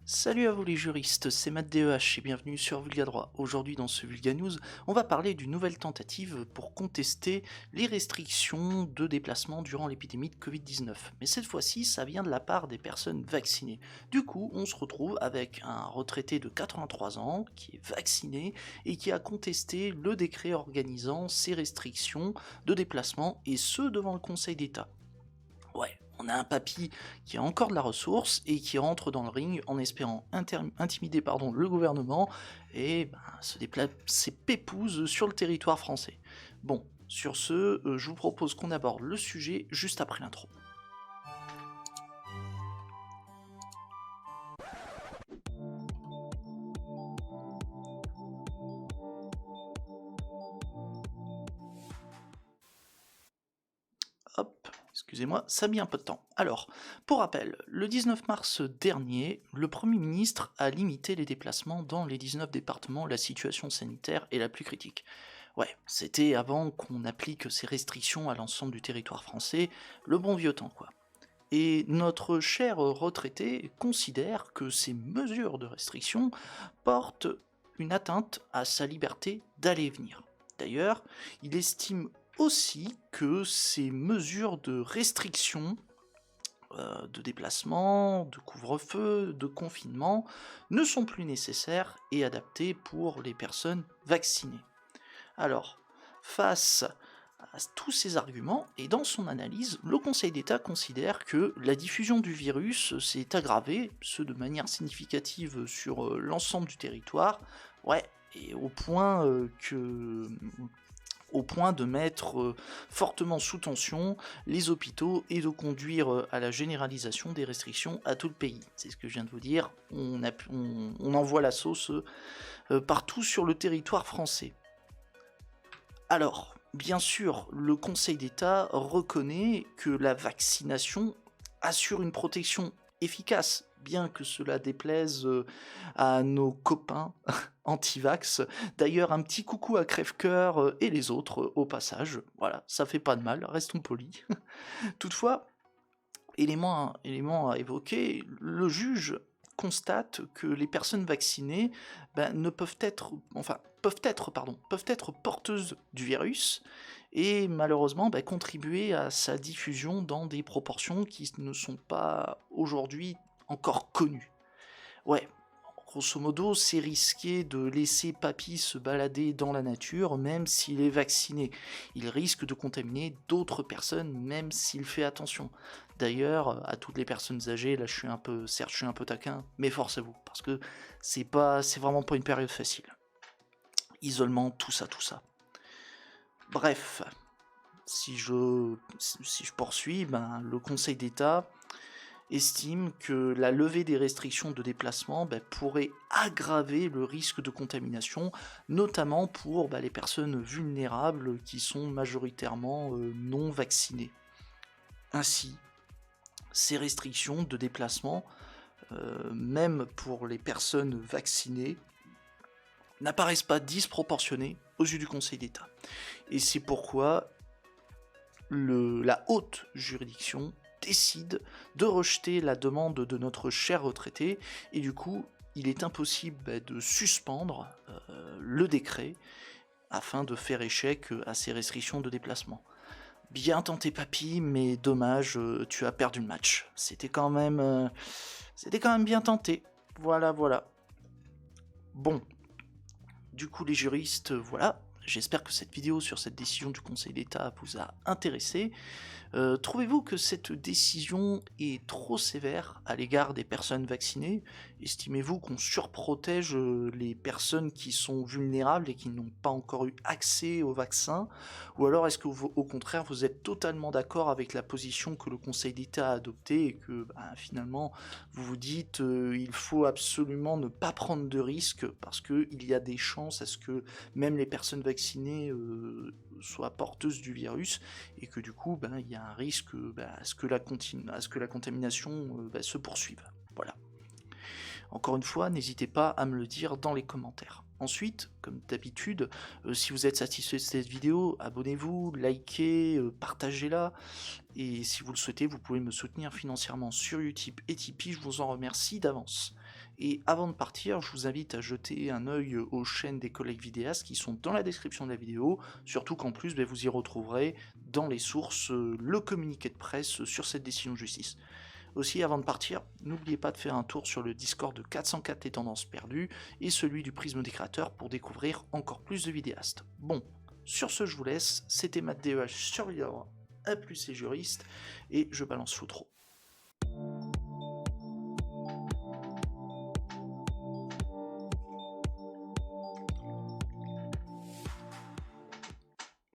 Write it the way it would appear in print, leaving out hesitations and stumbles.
Salut à vous les juristes, c'est Matt DEH et bienvenue sur Vulga Droit. Aujourd'hui dans ce Vulga News, on va parler d'une nouvelle tentative pour contester les restrictions de déplacement durant l'épidémie de Covid-19. Mais cette fois-ci, ça vient de la part des personnes vaccinées. Du coup, on se retrouve avec un retraité de 83 ans qui est vacciné et qui a contesté le décret organisant ces restrictions de déplacement et ce devant le Conseil d'État. Ouais, on a un papy qui a encore de la ressource et qui rentre dans le ring en espérant intimider le gouvernement et se déplacer pépouze sur le territoire français. Bon, sur ce, je vous propose qu'on aborde le sujet juste après l'intro. Hop, excusez-moi, ça a mis un peu de temps. Alors, pour rappel, le 19 mars dernier, le Premier ministre a limité les déplacements dans les 19 départements où la situation sanitaire est la plus critique. Ouais, c'était avant qu'on applique ces restrictions à l'ensemble du territoire français, le bon vieux temps quoi. Et notre cher retraité considère que ces mesures de restriction portent une atteinte à sa liberté d'aller et venir. D'ailleurs, il estime aussi que ces mesures de restriction de déplacement, de couvre-feu, de confinement ne sont plus nécessaires et adaptées pour les personnes vaccinées. Alors, face à tous ces arguments, et dans son analyse, le Conseil d'État considère que la diffusion du virus s'est aggravée, ce de manière significative sur l'ensemble du territoire, ouais, et au point de mettre fortement sous tension les hôpitaux et de conduire à la généralisation des restrictions à tout le pays. C'est ce que je viens de vous dire, on envoie la sauce partout sur le territoire français. Alors, bien sûr, le Conseil d'État reconnaît que la vaccination assure une protection efficace, bien que cela déplaise à nos copains anti-vax. D'ailleurs, un petit coucou à Crève-Cœur et les autres au passage. Voilà, ça fait pas de mal, restons polis. Toutefois, élément à évoquer, le juge constate que les personnes vaccinées ne peuvent être porteuses du virus et malheureusement contribuer à sa diffusion dans des proportions qui ne sont pas aujourd'hui encore connues. Ouais, grosso modo, c'est risqué de laisser Papy se balader dans la nature même s'il est vacciné. Il risque de contaminer d'autres personnes même s'il fait attention. D'ailleurs, à toutes les personnes âgées, là certes je suis un peu taquin, mais force à vous, parce que c'est vraiment pas une période facile. Isolement, tout ça. Bref, si je poursuis, le Conseil d'État estime que la levée des restrictions de déplacement pourrait aggraver le risque de contamination, notamment pour les personnes vulnérables qui sont majoritairement non vaccinées. Ainsi, ces restrictions de déplacement, même pour les personnes vaccinées, n'apparaissent pas disproportionnées aux yeux du Conseil d'État. Et c'est pourquoi la haute juridiction décide de rejeter la demande de notre cher retraité, et du coup, il est impossible de suspendre le décret afin de faire échec à ces restrictions de déplacement. Bien tenté papy, mais dommage, tu as perdu le match. C'était quand même bien tenté. Voilà. Bon, du coup les juristes, voilà. J'espère que cette vidéo sur cette décision du Conseil d'État vous a intéressé. Trouvez-vous que cette décision est trop sévère à l'égard des personnes vaccinées? Estimez-vous qu'on surprotège les personnes qui sont vulnérables et qui n'ont pas encore eu accès au vaccin? Ou alors est-ce que au contraire vous êtes totalement d'accord avec la position que le Conseil d'État a adoptée et que finalement vous vous dites il faut absolument ne pas prendre de risques parce qu'il y a des chances à ce que même les personnes vaccinées soient porteuses du virus et que du coup il y a un risque à ce que la contamination se poursuive. Voilà. Encore une fois, n'hésitez pas à me le dire dans les commentaires. Ensuite, comme d'habitude, si vous êtes satisfait de cette vidéo, abonnez-vous, likez, partagez-la, et si vous le souhaitez, vous pouvez me soutenir financièrement sur Utip et Tipeee, je vous en remercie d'avance. Et avant de partir, je vous invite à jeter un œil aux chaînes des collègues vidéastes qui sont dans la description de la vidéo, surtout qu'en plus vous y retrouverez dans les sources le communiqué de presse sur cette décision de justice. Aussi, avant de partir, n'oubliez pas de faire un tour sur le Discord de 404 Les Tendances Perdues et celui du Prisme des Créateurs pour découvrir encore plus de vidéastes. Bon, sur ce je vous laisse, c'était Matt DEH sur Vidéo, A plus et juriste, et je balance l'outro.